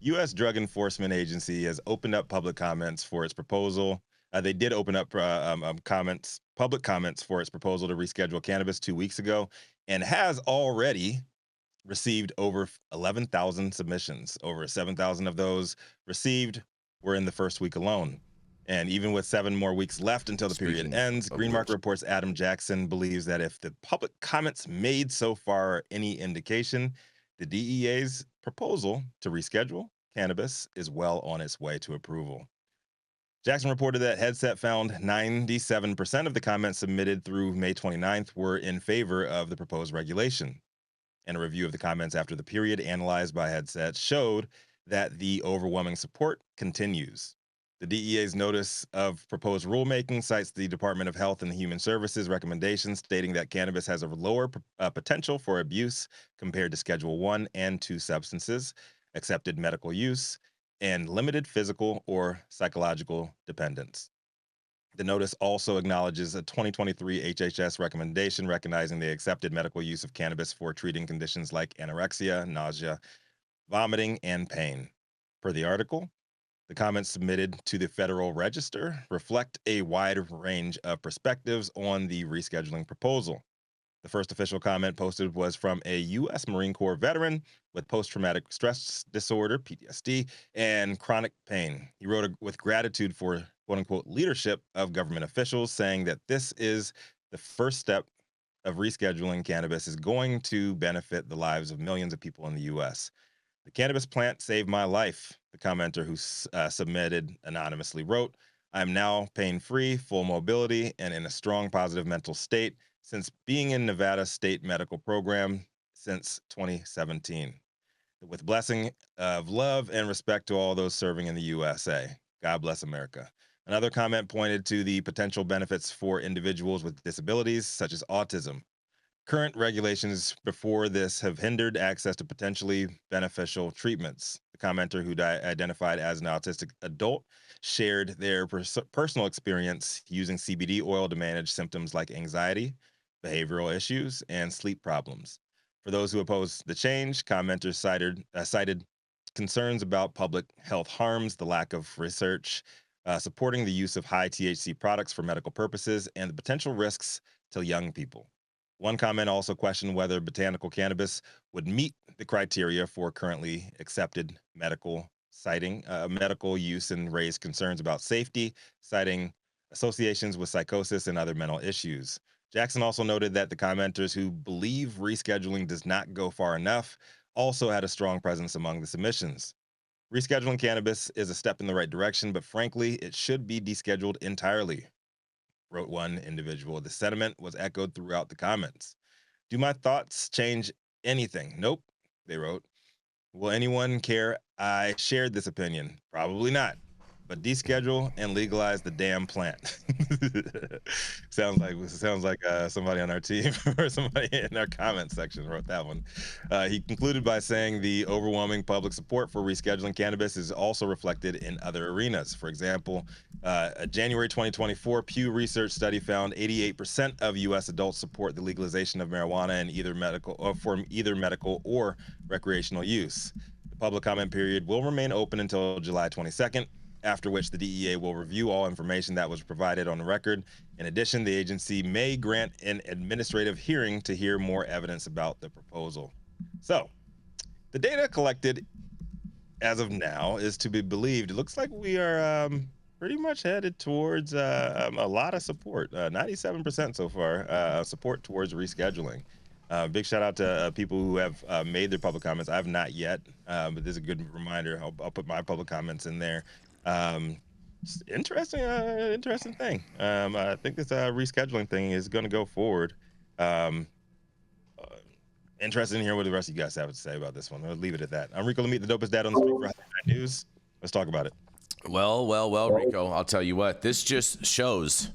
U.S. Drug Enforcement Agency has opened up public comments for its proposal. They did open up public comments for its proposal to reschedule cannabis 2 weeks ago, and has already received over 11,000 submissions. Over 7,000 of those received were in the first week alone. And even with 7 more weeks left until the period Speaking ends, of Green Market which, Report's Adam Jackson believes that if the public comments made so far are any indication, the DEA's proposal to reschedule cannabis is well on its way to approval. Jackson reported that Headset found 97% of the comments submitted through May 29th were in favor of the proposed regulation. And a review of the comments after the period analyzed by Headset showed that the overwhelming support continues. The DEA's notice of proposed rulemaking cites the Department of Health and Human Services recommendations stating that cannabis has a lower potential for abuse compared to Schedule 1 and 2 substances, accepted medical use, and limited physical or psychological dependence. The notice also acknowledges a 2023 HHS recommendation recognizing the accepted medical use of cannabis for treating conditions like anorexia, nausea, vomiting, and pain. Per the article, the comments submitted to the Federal Register reflect a wide range of perspectives on the rescheduling proposal. The first official comment posted was from a U.S. Marine Corps veteran with post traumatic stress disorder, PTSD, and chronic pain. He wrote with gratitude for quote unquote leadership of government officials, saying that this is the first step of rescheduling cannabis is going to benefit the lives of millions of people in the U.S. The cannabis plant saved my life, the commenter who submitted anonymously wrote. I am now pain free, full mobility, and in a strong positive mental state since being in Nevada State Medical Program since 2017. With blessing of love and respect to all those serving in the USA. God bless America. Another comment pointed to the potential benefits for individuals with disabilities, such as autism. Current regulations before this have hindered access to potentially beneficial treatments. The commenter, who identified as an autistic adult, shared their personal experience using CBD oil to manage symptoms like anxiety, behavioral issues, and sleep problems. For those who oppose the change, commenters cited concerns about public health harms, the lack of research supporting the use of high THC products for medical purposes, and the potential risks to young people. One comment also questioned whether botanical cannabis would meet the criteria for currently accepted medical use and raised concerns about safety, citing associations with psychosis and other mental issues. Jackson also noted that the commenters who believe rescheduling does not go far enough also had a strong presence among the submissions. Rescheduling cannabis is a step in the right direction, but frankly, it should be descheduled entirely, wrote one individual. The sentiment was echoed throughout the comments. Do my thoughts change anything? Nope, they wrote. Will anyone care I shared this opinion? Probably not. But deschedule and legalize the damn plant. sounds like somebody on our team or somebody in our comment section wrote that one. He concluded by saying the overwhelming public support for rescheduling cannabis is also reflected in other arenas. For example, a January 2024 Pew Research study found 88% of U.S. adults support the legalization of marijuana in either medical or for either medical or recreational use. The public comment period will remain open until July 22nd, after which the DEA will review all information that was provided on the record. In addition, the agency may grant an administrative hearing to hear more evidence about the proposal. So, the data collected as of now is to be believed. It looks like we are pretty much headed towards a lot of support, 97% so far, support towards rescheduling. Big shout out to people who have made their public comments. I have not yet, but this is a good reminder. I'll put my public comments in there. Um, interesting thing. I think this rescheduling thing is going to go forward. Um, uh, Interested in hearing what the rest of you guys have to say about this one. I'll leave it at that. I'm Rico Lamitte, the dopest dad on the street for High News. Let's talk about it. well, Rico, I'll tell you what, this just shows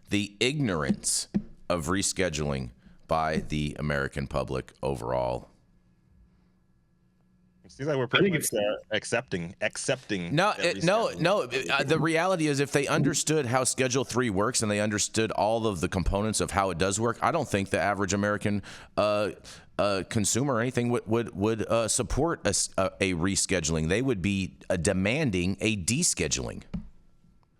the ignorance of rescheduling by the American public overall. Seems like we're pretty much accepting. No, that no, rescheduling. no. The reality is, if they understood how Schedule 3 works and they understood all of the components of how it does work, I don't think the average American consumer or anything would support a rescheduling. They would be demanding a descheduling.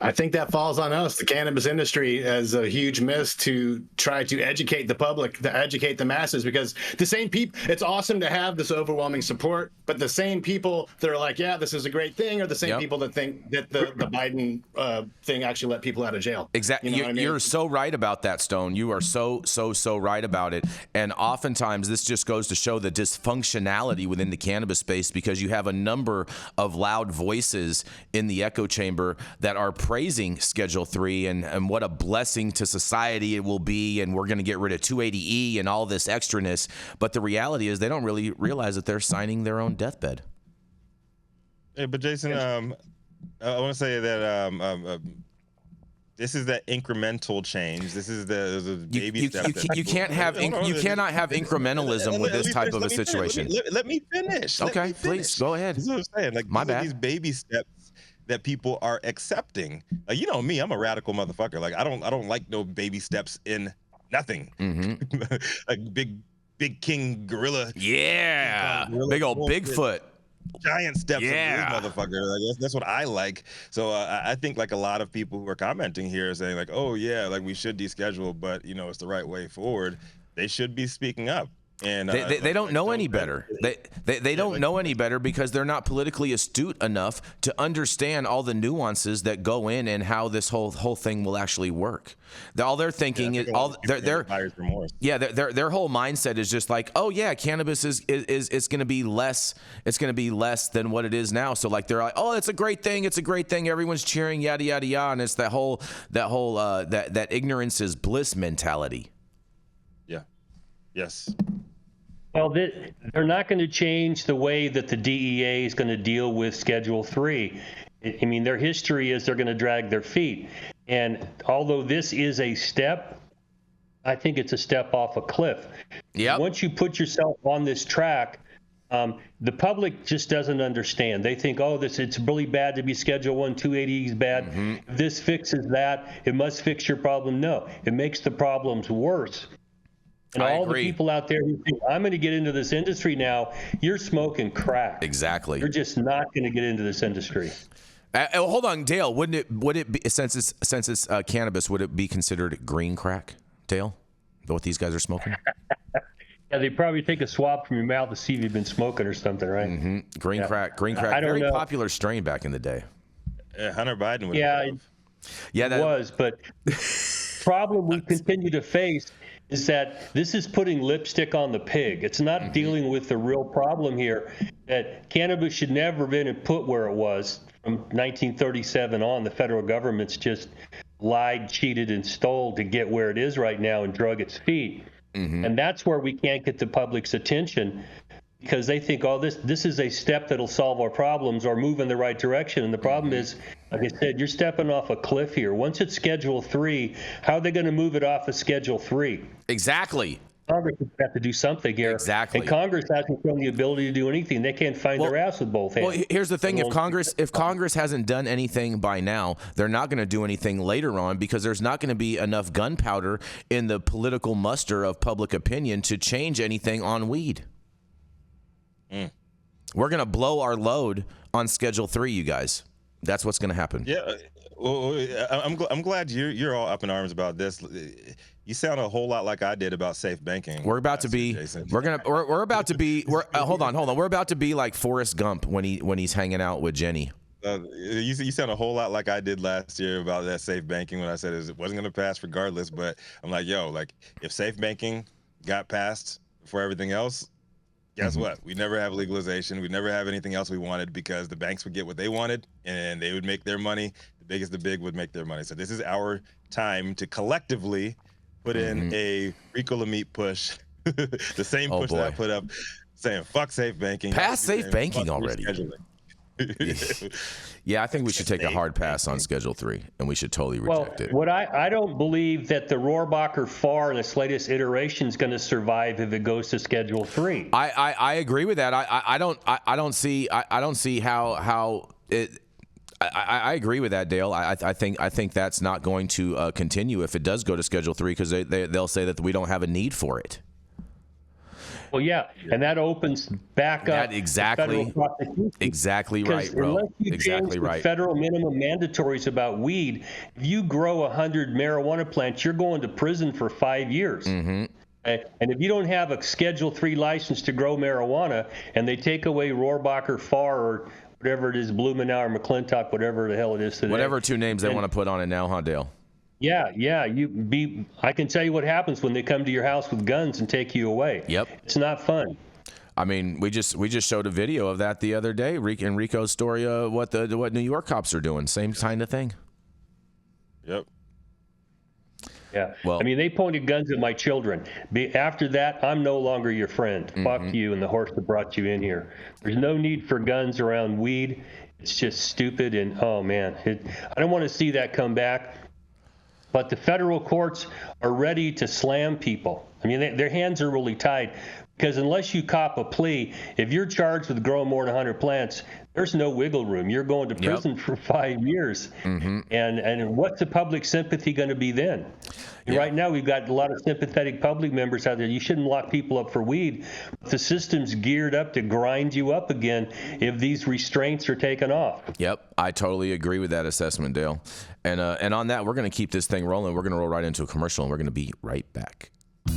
I think that falls on us. The cannabis industry has a huge miss to try to educate the public, to educate the masses, because the same people, it's awesome to have this overwhelming support, but the same people that are like, yeah, this is a great thing, are the same people that think that the Biden thing actually let people out of jail. Exactly. You know what I mean? You're so right about that, Stone. You are so right about it. And oftentimes this just goes to show the dysfunctionality within the cannabis space, because you have a number of loud voices in the echo chamber that are praising Schedule 3 and what a blessing to society it will be, and we're going to get rid of 280E and all this extraness. But the reality is they don't really realize that they're signing their own deathbed. Hey, but Jason, I want to say that this is that incremental change. This is the baby step. You cannot have incrementalism with this type of a situation. Let me finish. Okay, please go ahead. That's what I'm saying. Like, my bad. These baby steps that people are accepting. Like, you know me, I'm a radical motherfucker. Like, I don't like no baby steps in nothing. Mm-hmm. Like big king gorilla. Yeah, gorilla, big old Bigfoot. Giant steps Yeah. of this motherfucker. Like, that's what I like. So I think like a lot of people who are commenting here are saying like, oh yeah, like we should deschedule, but you know it's the right way forward. They should be speaking up. And they don't know any better. They don't know any better because they're not politically astute enough to understand all the nuances that go in and how this whole thing will actually work. All they're thinking is their whole mindset is just like, oh yeah, cannabis is going to be less. It's going to be less than what it is now. So like they're like, oh, it's a great thing. It's a great thing. Everyone's cheering, yada yada yada, and it's that ignorance is bliss mentality. Yeah. Yes. Well, they're not going to change the way that the DEA is going to deal with Schedule 3. I mean, their history is they're going to drag their feet. And although this is a step, I think it's a step off a cliff. Yep. Once you put yourself on this track, the public just doesn't understand. They think, oh, it's really bad to be Schedule 1, 280 is bad. Mm-hmm. If this fixes that, it must fix your problem. No, it makes the problems worse. And all the people out there who think, I'm going to get into this industry now, you're smoking crack. Exactly. You're just not going to get into this industry. Hold on, Dale. Would it be, since it's cannabis, would it be considered green crack, Dale? What these guys are smoking? Yeah, they probably take a swab from your mouth to see if you've been smoking or something, right? Mm-hmm. Green crack. I don't know. Popular strain back in the day. Hunter Biden would. Yeah, that was. But the problem we continue to face is that this is putting lipstick on the pig. It's not dealing with the real problem here, that cannabis should never have been put where it was. From 1937 on, the federal government's just lied, cheated, and stole to get where it is right now and drug its feet. Mm-hmm. And that's where we can't get the public's attention, because they think, oh, this is a step that'll solve our problems or move in the right direction. And the problem is, like I said, you're stepping off a cliff here. Once it's Schedule 3, how are they going to move it off of Schedule 3? Exactly. Congress has got to do something here. Exactly. And Congress hasn't shown the ability to do anything. They can't find their ass with both hands. Well, here's the thing. If Congress hasn't done anything by now, they're not going to do anything later on, because there's not going to be enough gunpowder in the political muster of public opinion to change anything on weed. We're going to blow our load on Schedule 3, you guys. That's what's going to happen. Yeah. Well, I'm glad you're all up in arms about this. You sound a whole lot like I did about safe banking. We're about to be. We're about to be. Hold on. We're about to be like Forrest Gump when he's hanging out with Jenny. You sound a whole lot like I did last year about that safe banking, when I said it wasn't going to pass regardless. But I'm like, yo, like if safe banking got passed for everything else, guess what? We never have legalization. We never have anything else we wanted, because the banks would get what they wanted and they would make their money. The biggest, the big would make their money. So this is our time to collectively put in a Rico Lamitte push, the same push that I put up, saying fuck safe banking. Pass safe banking already. Yeah, I think we should take a hard pass on Schedule 3, and we should totally reject it. What I don't believe that the Rohrabacher FAR in its latest iteration is going to survive if it goes to Schedule 3. I agree with that. I don't see how it. I agree with that, Dale. I think that's not going to continue if it does go to Schedule 3, because they'll say that we don't have a need for it. Well, yeah, and that opens back up exactly right, bro. Unless you change the federal minimum mandatories about weed, if you grow 100 marijuana plants, you're going to prison for 5 years. Mm-hmm. And if you don't have a Schedule 3 license to grow marijuana, and they take away Rohrabacher FAR or whatever it is, Blumenau or McClintock, whatever the hell it is today. Whatever two names they want to put on it now, huh, Dale? Yeah. I can tell you what happens when they come to your house with guns and take you away. Yep. It's not fun. I mean, we just showed a video of that the other day. In Rico's story, what New York cops are doing. Same kind of thing. Yep. Yeah. Well, I mean, they pointed guns at my children. After that, I'm no longer your friend. Mm-hmm. Fuck you and the horse that brought you in here. There's no need for guns around weed. It's just stupid. And, oh, man, I don't want to see that come back. But the federal courts are ready to slam people. I mean, their hands are really tied, because unless you cop a plea, if you're charged with growing more than 100 plants, there's no wiggle room. You're going to prison for 5 years. Mm-hmm. And what's the public sympathy going to be then? Right now, we've got a lot of sympathetic public members out there. You shouldn't lock people up for weed. But the system's geared up to grind you up again if these restraints are taken off. Yep, I totally agree with that assessment, Dale. And on that, we're going to keep this thing rolling. We're going to roll right into a commercial, and we're going to be right back.